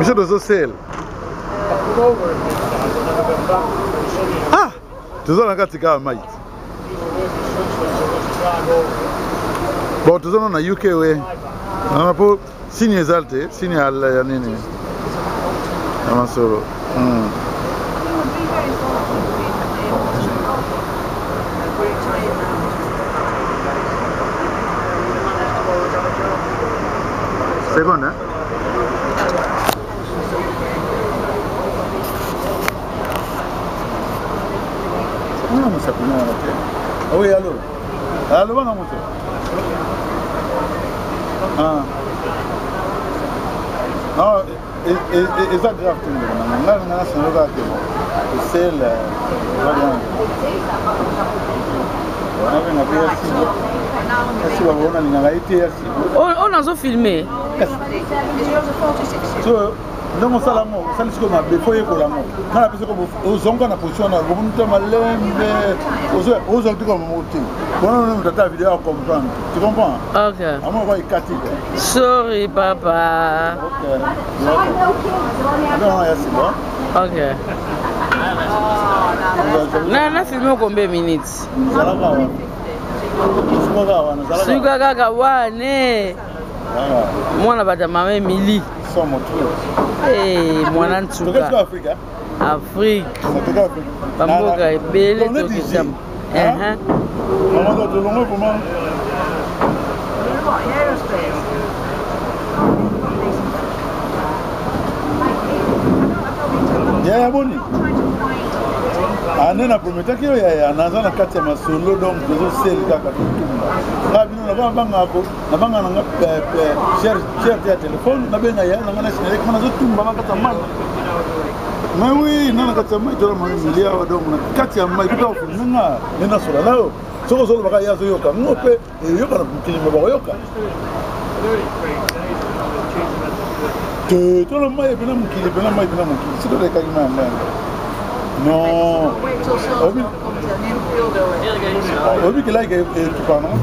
Monsieur de Zocel. Ah, tu as un tika mai. Bon, tu as un UK we. On a pour signe exalté, signe à la nini. Amasoro. Seconde, hein? Non, ça peut pas. Oui, allô. Allô, bon, monsieur. Ah. Non, et ça grave tout le monde. Là, on a ce nouveau acte. C'est le. On a filmé. Non, ça la mort, ça c'est comme un foyer pour la mort. On a plus comme aux hommes qu'on a positionné, comme nous sommes aux autres comme motif. Bon, on a ta vidéo à comprendre. Tu comprends? Ok. À moi, on va y casser. Sorry, papa. Ok. Non, c'est bon. Ok. On a filmé combien de minutes? Ça la va. Suga kaka wane. Mwana bata mama Emily. Eh, mwana ntuka. Afrique. Bamboka ebele tokisam. Maman de longo comment? Ya boni. Anena prometa que ya anaza na kati ya masolo donc zo sel kaka tutumba. Na bino na banga ko na banga na cher ya téléphone na benga ya na ngana sinele kana zo tumba na kata mai. Mais oui, na kati ya mai to ma milia wa donc na kati ya mai kuta funga nena sola lao. Soko solo baka ya zo yoka ngope yoka na mutini mba yoka. Tout le monde est bien mukili, bien mai bien mukili. C'est de kaki mai. Non. Obi que like tu parles, hein?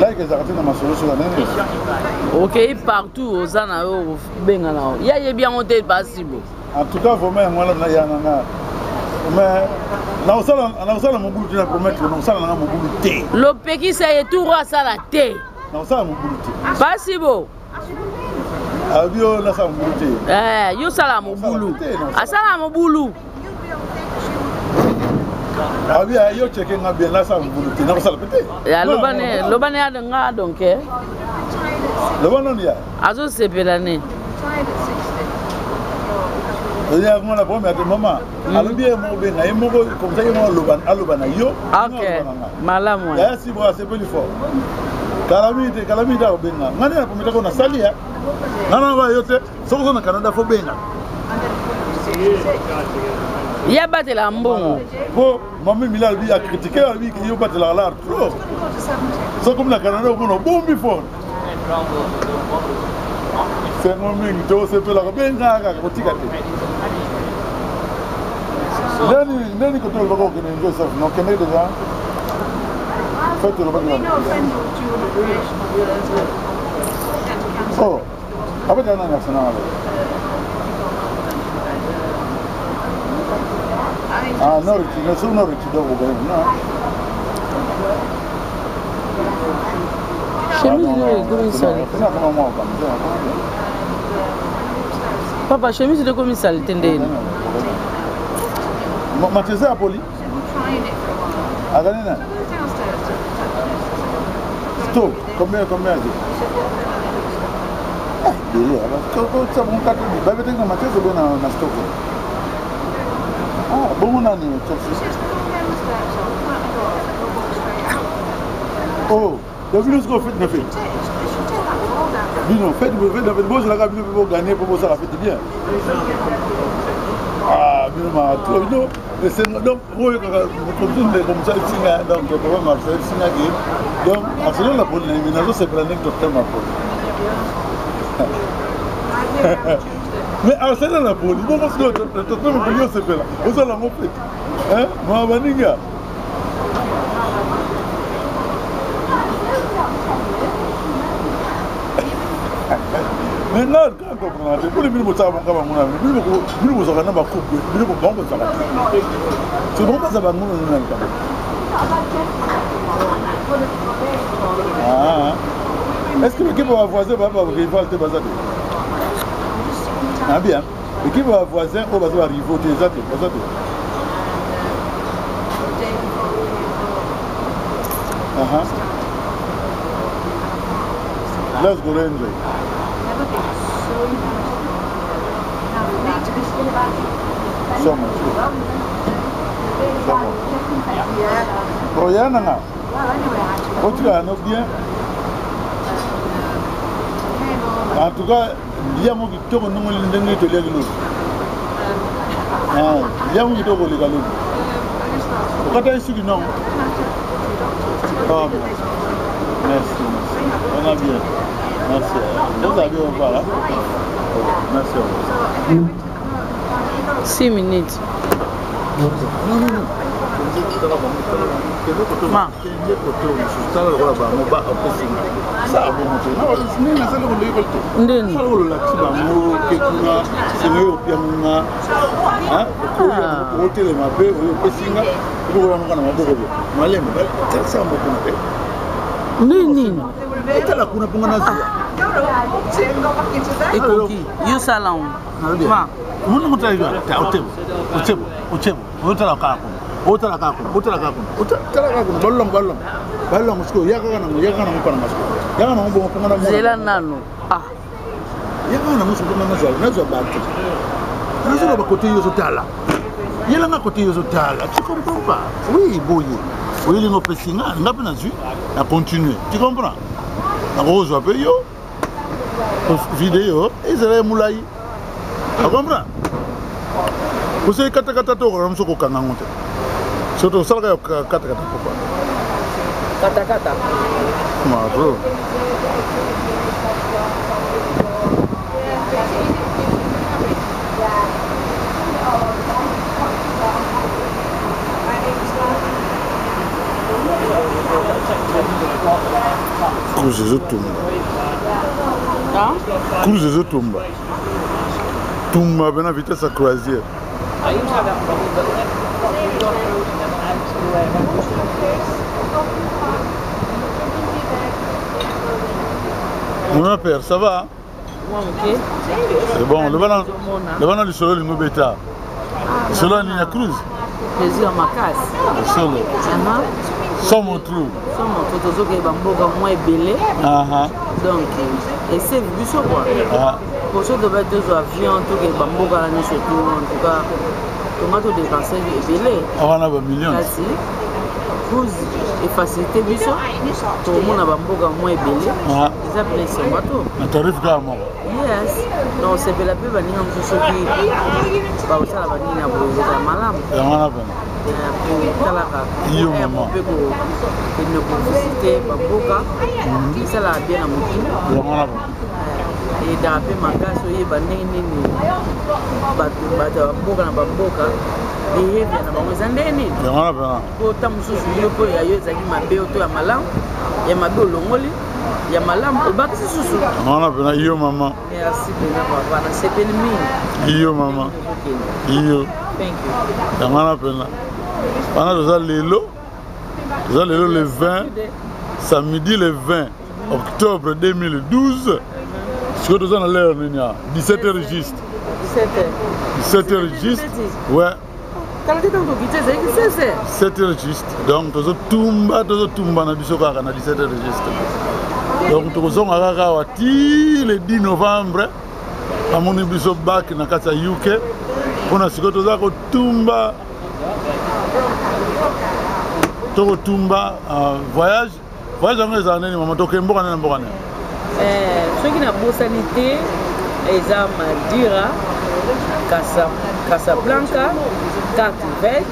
Like les arrêtés dans ma solution là. Ok, partout aux ana au bengana. Ya bien monté possible. En tout cas, vous même moi là na ya na. Mais na osala mo bulu na promettre na osala na mo bulu té. Le peki c'est tout roi ça la té. Na osala mo bulu té. Possible. Abio na sa mo bulu té. Yo sala mo bulu. Asala mo bulu. Abia yo cheke nga bien na sa mo bulu té. Na osala pété. Ya lobane ya nga donc. Lobane on ya. Azo sepelane. Il y a la première maman. Alors bien mon ben na moko comme ça mo alobana yo. OK. Malamu. Ya si bo c'est plus fort. Calamité au benga. Ngani na pometa ko na salia. Nana ba yote soko na Canada fo benga. Ya batela mbongo. Bo mami milal bi a critiquer lui que yo batela la trop. So comme na Canada on bombi fort. C'est mon ming to se pe la benga ka kotika te. Nani ko to lo ko ni Joseph no kene déjà. Faites le bagage. Oh, après dans la nationale. Ah non, tu ne sais pas tu dois vous non. Chemise de commissaire. Papa, chemise de commissaire, t'entends? Mathieu à poli. Aganina. Stop. Combien dit? Ah, délire. Quand ça mon carte dit, bah peut-être que Mathieu c'est bien dans stock. Ah, bon mon année, oh, le virus qu'on fait ne fait. Non, faites bon, je la gagne pour gagner pour ça la fête bien. Ah, mais non, mais c'est donc vous comme ça donc on va marcher donc à ce la police mais c'est plané docteur ma mais à ce la police bon parce que docteur ma police c'est là vous allez mon fait hein moi baninga Mais là, quand on comprend, pour les minimums, ça va comme on a vu. Minimums, ça va pas couper. Minimums, bon, ça va. C'est bon, ça va nous même. Ah. Est-ce que l'équipe va voisin va pas rival te baser? Ah bien. L'équipe va voisin au baser va rivoter ça te baser. Aha. Let's go enjoy. So much. Royana nga. Otika no bien. En tout cas, il y a mon qui tourne non le ndenge to le gelo. Ah, il y a mon qui tourne le gelo. Okata ici non. Oh, merci. On a bien. Merci. Vous avez au revoir. Merci. 6 minutes. Ma. Nini? Ekoki, yo salon. Ma. Munu mutaiga, utebo. Utala kako. Ballon sko yakana mpana masko. Yakana mbo mpana masko. Zela nano. Ah. Yakana musu mpana masko. Nazo baki. Nazo ba côté yo tala. Yela nga côté yo tala. Tu comprends pas? Oui, boye. Oui, les pesinga, ngapi na zu, na continuer. Tu comprends? Na rose va payer yo. Vidéo, Israël moulay. Tu comprends? Vous savez kata to ko ramso ko kanga ngote. Surtout ça le kata pourquoi? Kata. Ma bro. Cruzeiro tumba. Hein? Cruzeiro tumba. Tumba bem na vitesse à croisière. Mon père, ça va? C'est bon, le ballon du solo, il bêta. Solo, il y a cruise. Plaisir à ma casse. Solo. Sans mon trou. Sans mon trou, tu as un moins belé. Donc, et c'est vu sur quoi? Pour ceux qui ont deux avions, tout est bamboga là, surtout, en tout cas, tomato de français est belé. On a un million. Merci. Cruise et facilité, biso. Tout le monde a bamboga moins belé. Déjà, bien, c'est bateau. Un tarif quand même. Yes. Donc, c'est bel appel, on a un souci qui va aussi à la vanille à vous, c'est malade. Et on a Pour Talaka. Yo, maman. Une publicité, bamboga. Ça l'a bien à mon tour. Et d'après ma casse, il y a des bamboga na bamboga. Et il y a des andeni. Autant de choses, il y a des mabe auto ya malam, ya mabe olongoli, ya malam obakisi susu. On a yo maman. Merci bien papa, na c'est pelmi. Yo maman. Yo. Thank you. On a pena. On a le 20 samedi le 20 octobre 2012. Ce que nous avons l'air, 17h juste. 17h juste. Ouais. 7h juste. Donc, nous avons tumba na biso kaka na 17h juste. Donc, nous avons le 10 novembre. Nous avons biso back na kata UK. Pour nous, nous avons tumba. Tumba voyage. Voyage dans les années, maman, tu as un ceux qui n'ont pas sanité, ils ont Madira, Casablanca, Cartivet,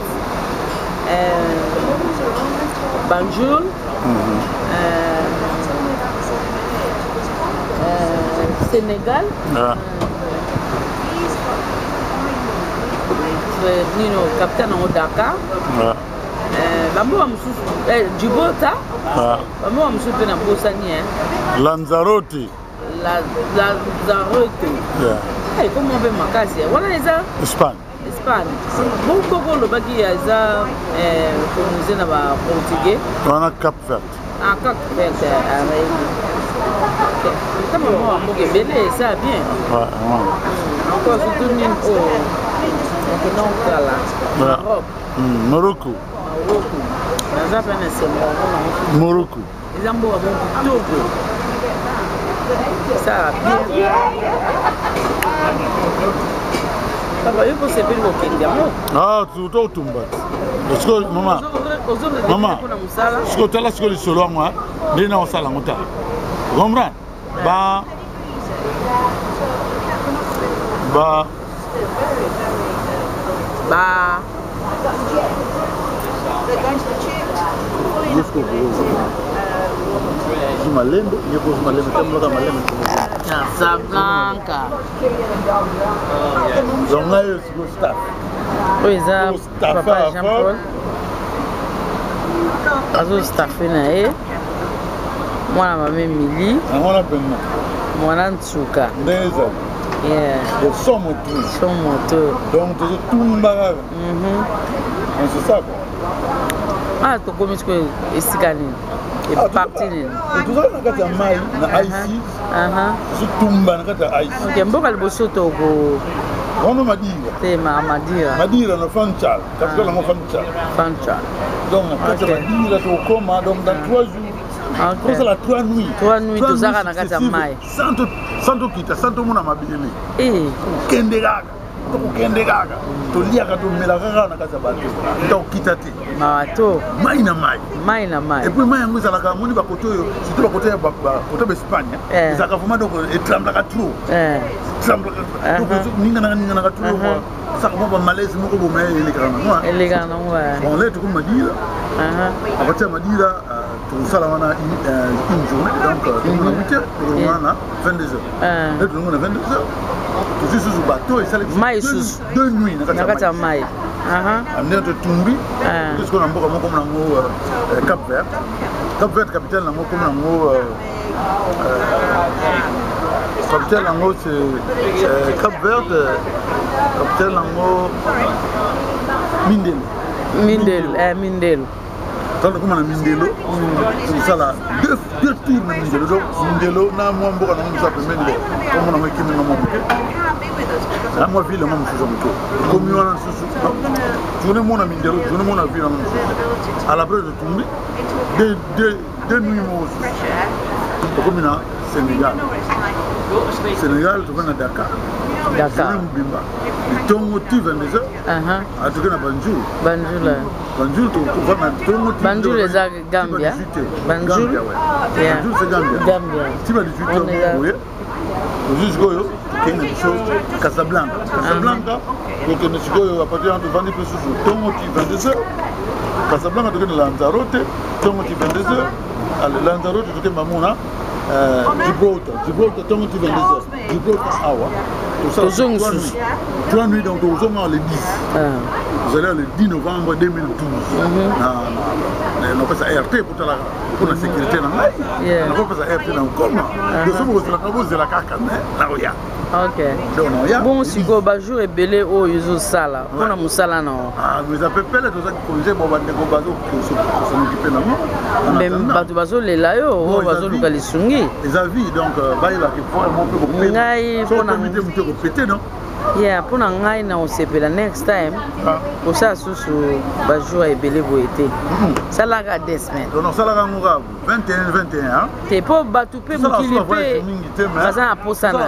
Banjul, Sénégal, capitaine en Dakar, Djibouti, Lanzarote. Lanzarote. Comment on fait Makasi? Voilà les gens. Espagne. Beaucoup le baki aza colonisé na ba portugais. On a Cap Vert. Cap Vert comment on peut belé ça bien. Encore surtout nous maintenant là. Morocco. Naza fana c'est Morocco. Ils ont beaucoup Togo. Ça bien. Ah, tu dois tomber. Parce que maman, ce que tu as là, ce que les solos moi, les gens ça la montagne. Comprends? Bah. Malembe, je pose malembe, tellement malembe. Casablanca. Donc là, il y a staff. Oui, ça, papa Jean-Paul. Azo staffé na mwana mame Mili. Mwana benna. Mwana Ntsuka. Ndeza. Yeah. Donc son moteur. Son moteur. Donc tout le monde. C'est ça quoi. Ah, tu commis quoi estikani. Et parti nini. Tout ça na kati ya mai na ici. C'est tumba na kati ya ici. OK, mboka liboso to go. Ono Madira. Te Madira. Madira na Fanchal, katika la Fanchal. Donc na kati ya Madira to koma donc dans 3 jours. OK. Pour ça la 3 nuits. 3 nuits to zaka na kati ya mai. Santo kita, santo mona mabiyele. Kende gaga. To liaka to melaka na kati ya bato. To kita te. Bato. Mai na mai. Et puis mai yango ezalaka moni ba koto yo, surtout ba koto ya koto Espagne. Ezalaka vraiment donc etremblaka trop. Donc ninga na trop. Ça va pas malaise moko bo mai elegana moi. Bon là tout comme Madira. À partir de Madira tout ça là on a une journée donc on a 8h on a 22h. Là tout on a 22h. Tout juste sous bateau et ça les 2 nuits na kati ya mai. Amener de Tumbi, parce qu'on a beaucoup comme Cap Vert. Cap Vert, capitale, c'est Cap Vert, capitale, Mindelo. Quand on a Mindelo, c'est ça là, 2 tours de Mindelo. Donc Mindelo, na moi mboka na musa pembeni comme on a qui na mo. La moi ville mo musa mo. Comme on a susu. Journée mon ami Mindelo, journée mon ville na mo. À la place de Tumbi, deux nuits mo. Comme na Sénégal, tu vas à Dakar. Mbimba. Le Tongo tu 22h. À tout cas na Banjul tu vas na Tongo tu. Banjul les Gambia. Banjul c'est Gambia. Tu vas 18h oui. Jusqu'au yo, il y a une chose Casablanca. Donc on à partir de 20 pesos Tongo tu 22h. Casablanca tu vas Lanzarote, Tongo tu 22h. Lanzarote tu vas Mamona. Gibraltar, Tongo tu 22h. Gibraltar Awa. Tout ça 3 nuits donc au sommet le 10. Vous allez le 10 novembre 2012. On passe à RT pour la sécurité. On passe à RT dans le coma. Nous sommes de la caca. Ok. Bon, si vous avez joué et belé au Yuzo Sala, on a Moussala non. Ah, vous avez fait tout ça que j'ai bon bande de bateau qui s'occuper de mais bateau bateau les là yo, on va se localiser sungi. Les avis donc bail là qui faut un peu couper. Ngai pour comité muté ko péter non. Yeah, pour ngai na on s'appelle la next time. Pour ça sous ba jour et belé bo été. Ça la ga des semaines. Non, ça la ga ngora 21. T'es pas bateau pe mo qui lipé. Ça a pour ça na.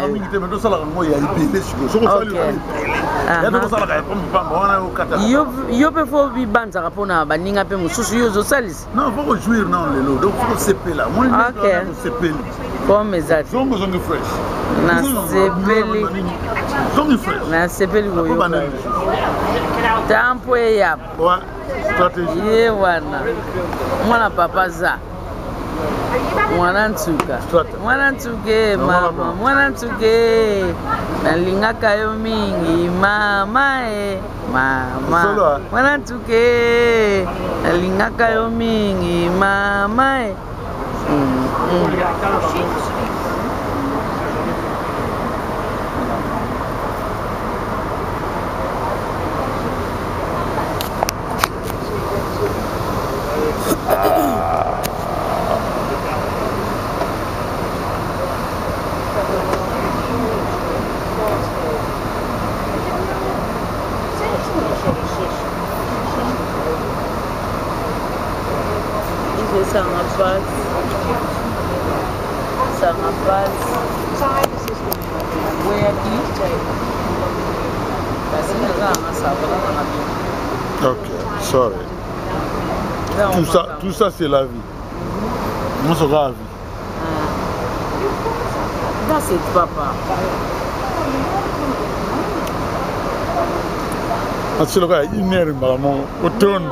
Yo pe fo bi banza rapona baninga pe mususu yo zo salis. Non, faut jouir non lelo. Donc faut CP là. Moi je CP. Comme mes amis. Zongo fresh. Na CP. Zongo fresh. Na CP go yo. Tampo ya. Ouais. Stratégie. Ye wana. Mwana papa za. Mwana Ntsuka. Mwana Ntsuke mama. Mwana Ntsuke. Nalingaka yo mingi mama mama. Mwana Ntsuke. Nalingaka yo mingi mama Ok, sorry. Tout ça c'est la vie. On se la vie. That's it, papa. Parce que le gars, il n'est pas mon, au trône,